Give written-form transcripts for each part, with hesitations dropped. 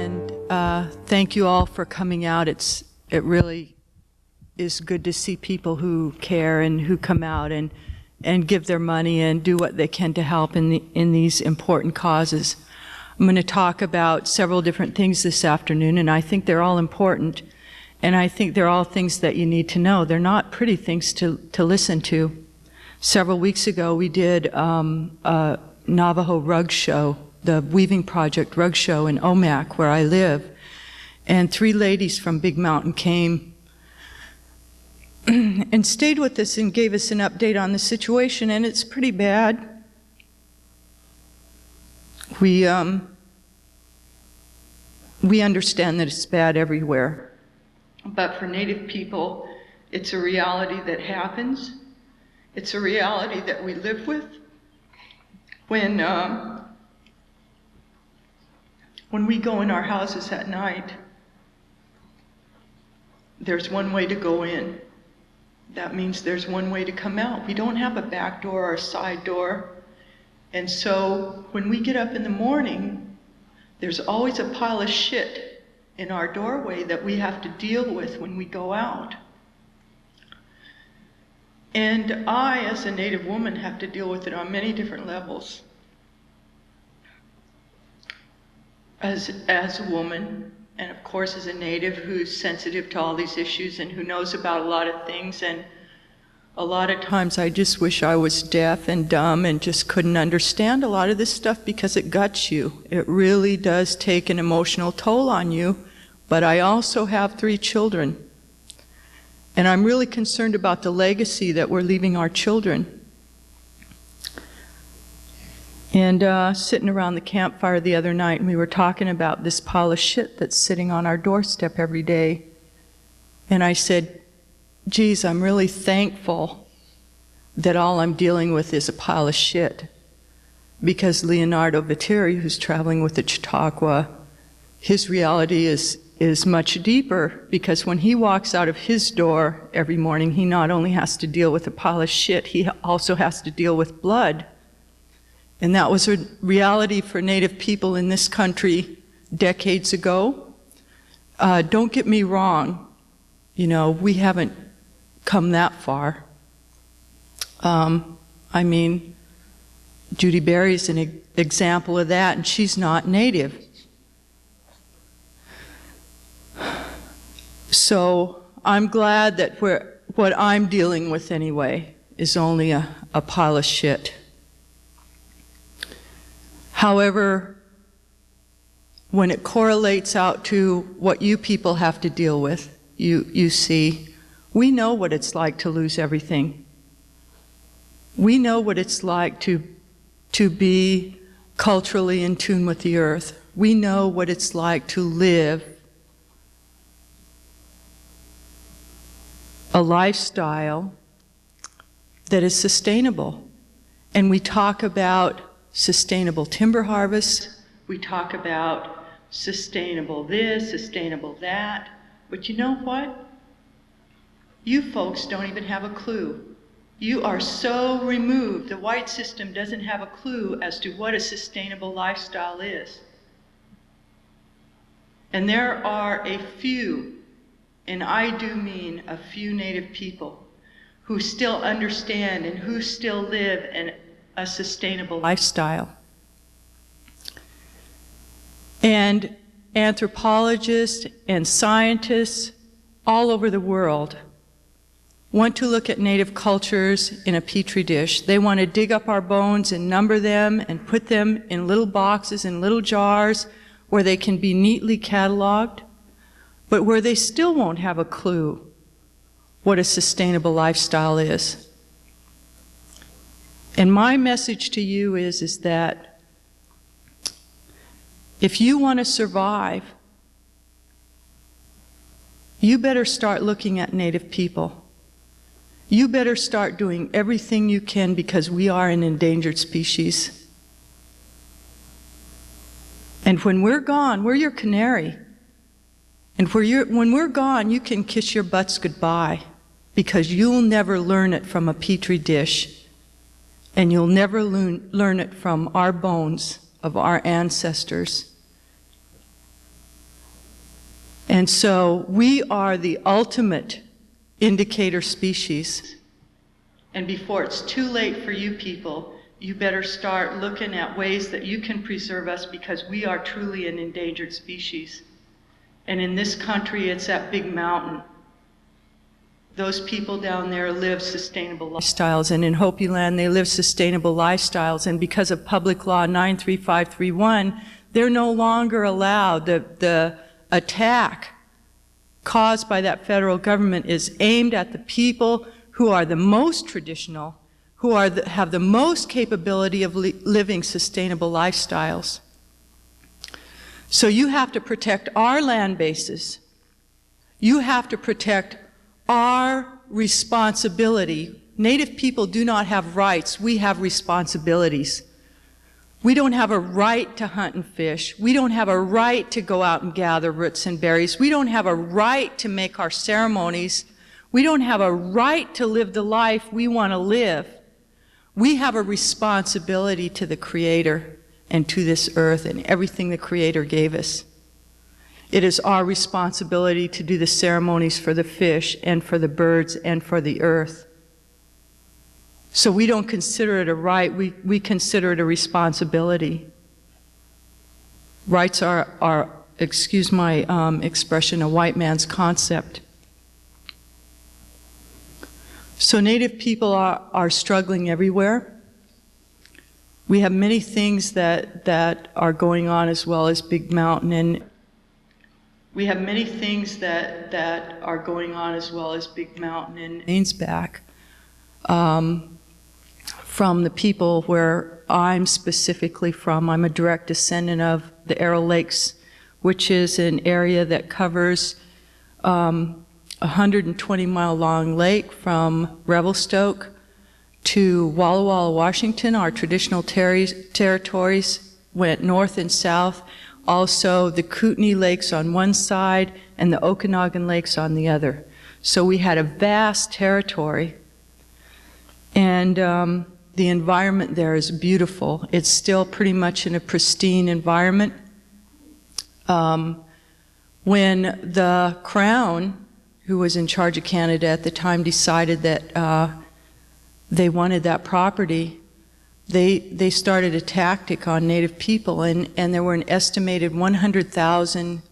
and thank you all for coming out. It really is good to see people who care and who come out and give their money and do what they can to help in these important causes. I'm going to talk about several different things this afternoon, and I think they're all important, and I think they're all things that you need to know. They're not pretty things to listen to. Several weeks ago, we did a Navajo rug show, the Weaving Project rug show in Omak, where I live, and 3 ladies from Big Mountain came and stayed with us and gave us an update on the situation, and it's pretty bad. We understand that it's bad everywhere, but for Native people, it's a reality that happens. It's a reality that we live with. When we go in our houses at night, there's one way to go in. That means there's one way to come out. We don't have a back door or a side door. And so when we get up in the morning, there's always a pile of shit in our doorway that we have to deal with when we go out. And I, as a Native woman, have to deal with it on many different levels. As a woman, and of course as a Native who's sensitive to all these issues and who knows about a lot of things, and a lot of times I just wish I was deaf and dumb and just couldn't understand a lot of this stuff because it guts you. It really does take an emotional toll on you, but I also have 3 children. And I'm really concerned about the legacy that we're leaving our children. And sitting around the campfire the other night, and we were talking about this pile of shit that's sitting on our doorstep every day. And I said, geez, I'm really thankful that all I'm dealing with is a pile of shit. Because Leonardo Viteri, who's traveling with the Chautauqua, his reality is much deeper, because when he walks out of his door every morning, he not only has to deal with a pile of shit, he also has to deal with blood. And that was a reality for Native people in this country decades ago. Don't get me wrong, you know, we haven't come that far. I mean, Judy Berry's an example of that, and she's not Native. So I'm glad that what I'm dealing with anyway is only a pile of shit. However, when it correlates out to what you people have to deal with, you see, we know what it's like to lose everything. We know what it's like to be culturally in tune with the earth. We know what it's like to live a lifestyle that is sustainable. And we talk about sustainable timber harvest, we talk about sustainable this, sustainable that, but you know what? You folks don't even have a clue. You are so removed, the white system doesn't have a clue as to what a sustainable lifestyle is. And there are a few, and I do mean a few Native people, who still understand and who still live in a sustainable lifestyle. And anthropologists and scientists all over the world want to look at Native cultures in a petri dish. They want to dig up our bones and number them and put them in little boxes and little jars where they can be neatly cataloged, but where they still won't have a clue what a sustainable lifestyle is. And my message to you is that if you want to survive, you better start looking at Native people. You better start doing everything you can, because we are an endangered species. And when we're gone, we're your canary. And when we're gone, you can kiss your butts goodbye, because you'll never learn it from a petri dish. And you'll never learn it from our bones of our ancestors. And so we are the ultimate indicator species. And before it's too late for you people, you better start looking at ways that you can preserve us, because we are truly an endangered species. And in this country, it's that big mountain. Those people down there live sustainable lifestyles, and in Hopi land, they live sustainable lifestyles. And because of Public Law 93531, they're no longer allowed. The attack caused by that federal government is aimed at the people who are the most traditional, who are have the most capability of living sustainable lifestyles. So you have to protect our land bases. You have to protect our responsibility. Native people do not have rights. We have responsibilities. We don't have a right to hunt and fish. We don't have a right to go out and gather roots and berries. We don't have a right to make our ceremonies. We don't have a right to live the life we want to live. We have a responsibility to the Creator and to this earth and everything the Creator gave us. It is our responsibility to do the ceremonies for the fish and for the birds and for the earth. So we don't consider it a right, we consider it a responsibility. Rights are excuse my expression, a white man's concept. So Native people are struggling everywhere. We have many things that are going on as well as Big Mountain, and we have many things that are going on as well as Big Mountain and remains back from the people where I'm specifically from. I'm a direct descendant of the Arrow Lakes, which is an area that covers 120-mile long lake from Revelstoke to Walla Walla, Washington. Our traditional territories went north and south. Also the Kootenay Lakes on one side and the Okanagan Lakes on the other. So we had a vast territory, and the environment there is beautiful. It's still pretty much in a pristine environment. When the Crown, who was in charge of Canada at the time, decided that they wanted that property, they started a tactic on Native people, and there were an estimated 100,000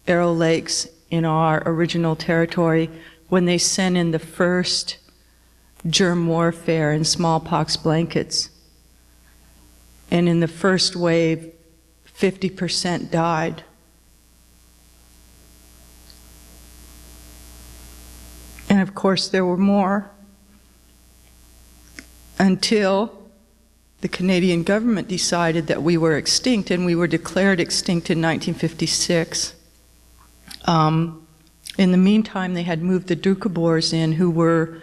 Arrow Lakes in our original territory when they sent in the first germ warfare and smallpox blankets. And in the first wave, 50% died. And of course there were more, until the Canadian government decided that we were extinct, and we were declared extinct in 1956. In the meantime, they had moved the Doukhobors in, who were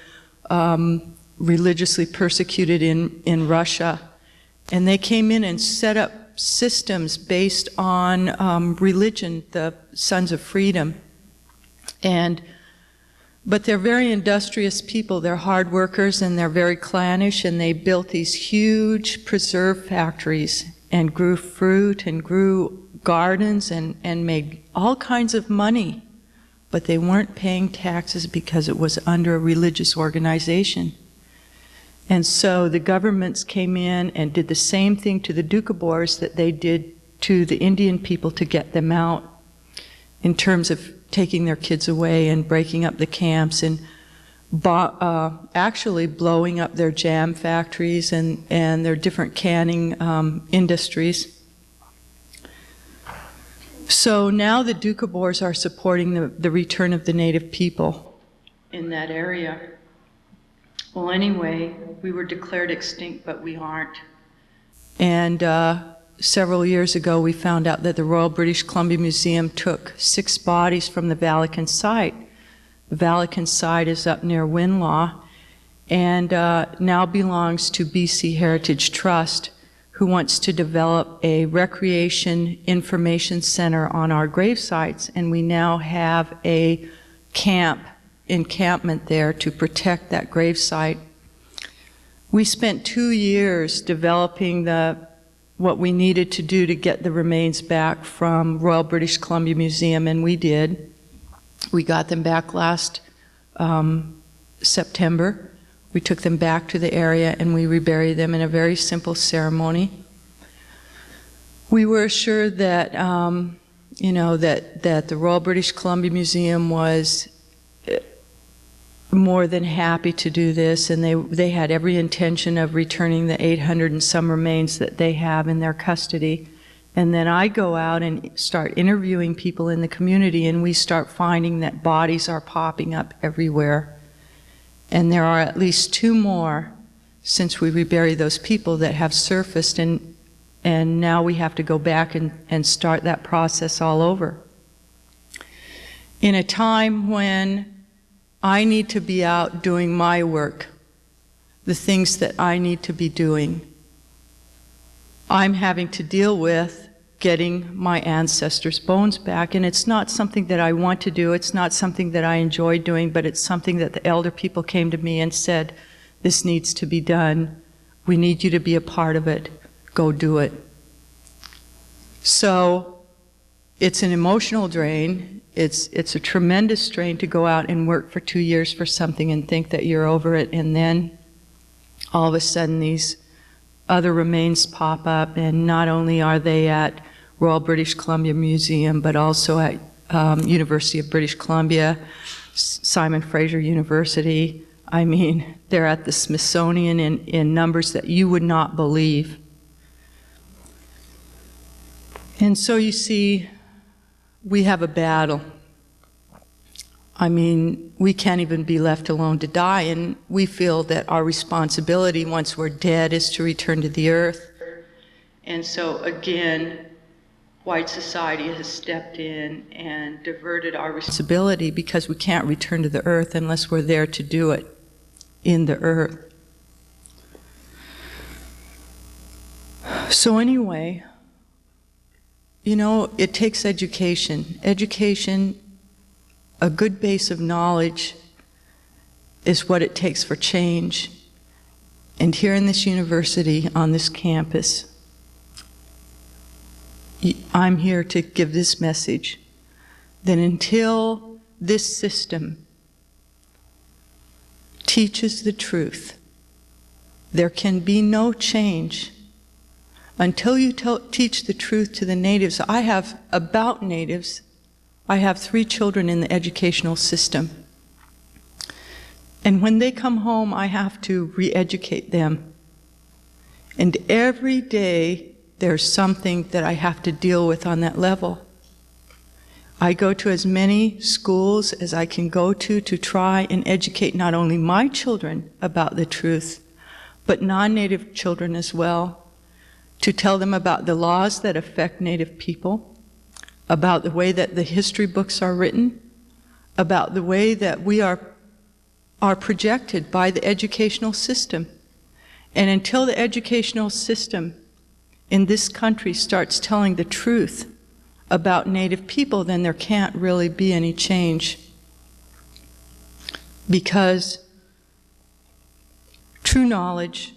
religiously persecuted in Russia, and they came in and set up systems based on religion, the Sons of Freedom. But they're very industrious people. They're hard workers, and they're very clannish, and they built these huge preserve factories and grew fruit and grew gardens and made all kinds of money. But they weren't paying taxes because it was under a religious organization. And so the governments came in and did the same thing to the Doukhobors that they did to the Indian people to get them out, in terms of taking their kids away and breaking up the camps and actually blowing up their jam factories and their different canning industries. So now the Doukhobors are supporting the return of the Native people in that area. Well, anyway, we were declared extinct, but we aren't. And several years ago, we found out that the Royal British Columbia Museum took 6 bodies from the Vallican site. The Vallican site is up near Winlaw, and now belongs to BC Heritage Trust, who wants to develop a recreation information center on our grave sites, and we now have a encampment there to protect that grave site. We spent 2 years developing what we needed to do to get the remains back from Royal British Columbia Museum, and we did. We got them back last September. We took them back to the area and we reburied them in a very simple ceremony. We were assured that, that the Royal British Columbia Museum was more than happy to do this, and they had every intention of returning the 800 and some remains that they have in their custody. And then I go out and start interviewing people in the community, and we start finding that bodies are popping up everywhere. And there are at least 2 more since we reburied those people that have surfaced, and now we have to go back and start that process all over. In a time when I need to be out doing my work, the things that I need to be doing, I'm having to deal with getting my ancestors' bones back, and it's not something that I want to do, it's not something that I enjoy doing, but it's something that the elder people came to me and said, this needs to be done, we need you to be a part of it, go do it. So it's an emotional drain, it's a tremendous strain to go out and work for 2 years for something and think that you're over it, and then all of a sudden these other remains pop up, and not only are they at Royal British Columbia Museum, but also at University of British Columbia, Simon Fraser University. I mean, they're at the Smithsonian in numbers that you would not believe. And so you see, we have a battle. I mean, we can't even be left alone to die, and we feel that our responsibility once we're dead is to return to the earth. And so again, white society has stepped in and diverted our responsibility because we can't return to the earth unless we're there to do it in the earth. So anyway, you know, it takes education. Education, a good base of knowledge, is what it takes for change. And here in this university, on this campus, I'm here to give this message, that until this system teaches the truth, there can be no change. Until you teach the truth to the natives, I have 3 children in the educational system. And when they come home, I have to re-educate them. And every day, there's something that I have to deal with on that level. I go to as many schools as I can go to try and educate not only my children about the truth, but non-native children as well, to tell them about the laws that affect native people, about the way that the history books are written, about the way that we are projected by the educational system. And until the educational system in this country starts telling the truth about native people, then there can't really be any change. Because true knowledge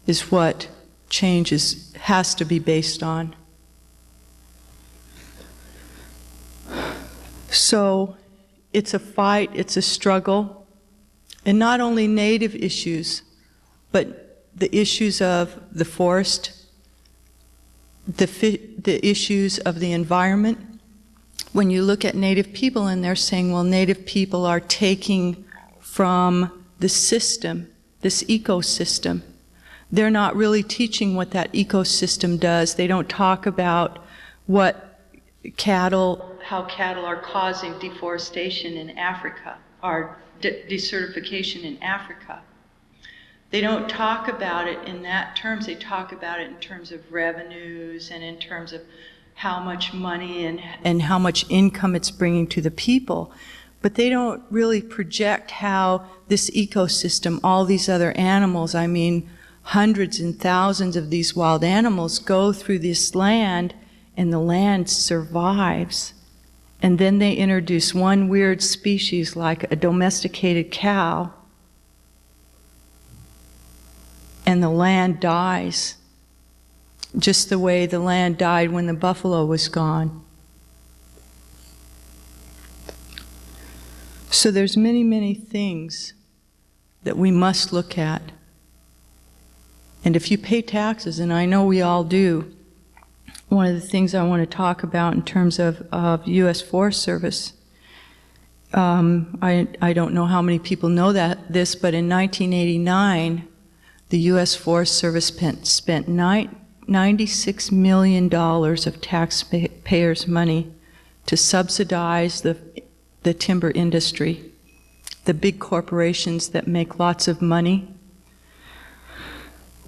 is what change has to be based on. So it's a fight, it's a struggle, and not only native issues, but the issues of the forest, the issues of the environment. When you look at native people and they're saying, well, native people are taking from the system, this ecosystem, they're not really teaching what that ecosystem does. They don't talk about how cattle are causing deforestation in Africa, or desertification in Africa. They don't talk about it in that terms. They talk about it in terms of revenues and in terms of how much money and how much income it's bringing to the people. But they don't really project how this ecosystem, all these other animals, I mean, hundreds and thousands of these wild animals go through this land, and the land survives. And then they introduce one weird species like a domesticated cow, and the land dies, just the way the land died when the buffalo was gone. So there's many, many things that we must look at. And if you pay taxes, and I know we all do, one of the things I want to talk about in terms of U.S. Forest Service, I don't know how many people know this, but in 1989, the U.S. Forest Service spent $96 million of taxpayers' money to subsidize the timber industry, the big corporations that make lots of money.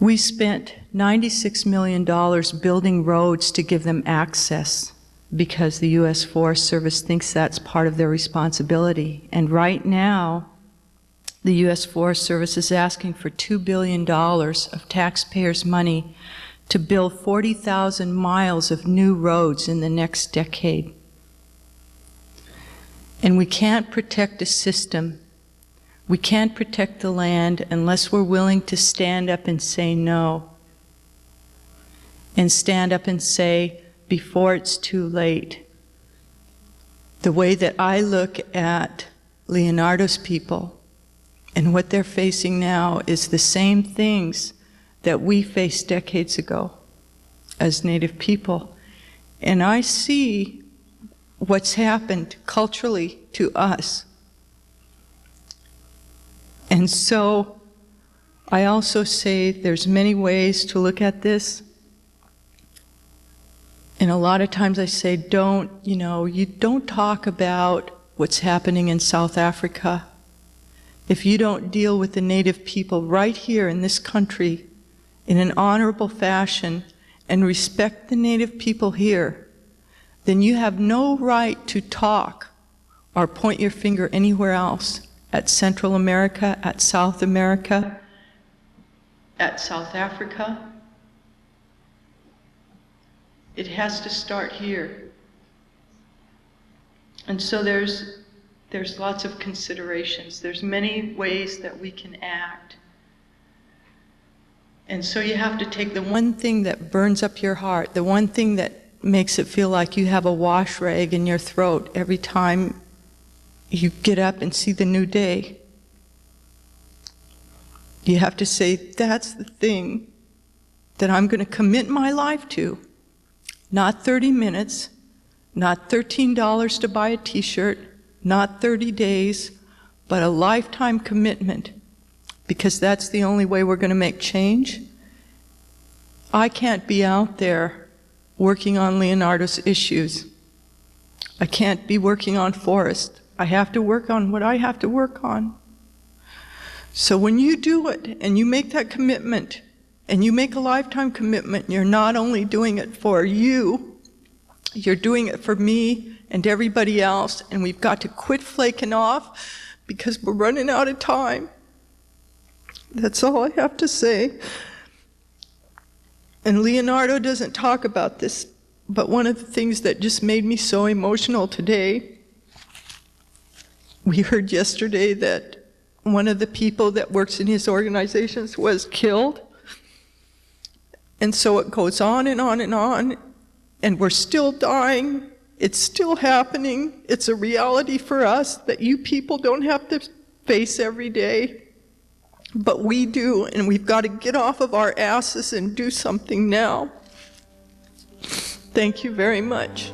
We spent $96 million building roads to give them access because the U.S. Forest Service thinks that's part of their responsibility. And right now, the U.S. Forest Service is asking for $2 billion of taxpayers' money to build 40,000 miles of new roads in the next decade. And we can't protect a system, we can't protect the land unless we're willing to stand up and say no. And stand up and say, before it's too late. The way that I look at Leonardo's people and what they're facing now is the same things that we faced decades ago as Native people. And I see what's happened culturally to us. And so I also say there's many ways to look at this. And a lot of times I say, you don't talk about what's happening in South Africa. If you don't deal with the Native people right here in this country in an honorable fashion and respect the Native people here, then you have no right to talk or point your finger anywhere else at Central America, at South America, at South Africa. It has to start here. And so there's lots of considerations. There's many ways that we can act. And so you have to take the one thing that burns up your heart, the one thing that makes it feel like you have a wash rag in your throat every time you get up and see the new day. You have to say, that's the thing that I'm going to commit my life to. Not 30 minutes, not $13 to buy a t-shirt, not 30 days, but a lifetime commitment, because that's the only way we're going to make change. I can't be out there working on Leonardo's issues. I can't be working on forest. I have to work on what I have to work on. So when you do it and you make that commitment and you make a lifetime commitment, you're not only doing it for you, you're doing it for me and everybody else, and we've got to quit flaking off because we're running out of time. That's all I have to say. And Leonardo doesn't talk about this, but one of the things that just made me so emotional today, we heard yesterday that one of the people that works in his organizations was killed. And so it goes on and on and on, and we're still dying. It's still happening. It's a reality for us that you people don't have to face every day, but we do, and we've got to get off of our asses and do something now. Thank you very much.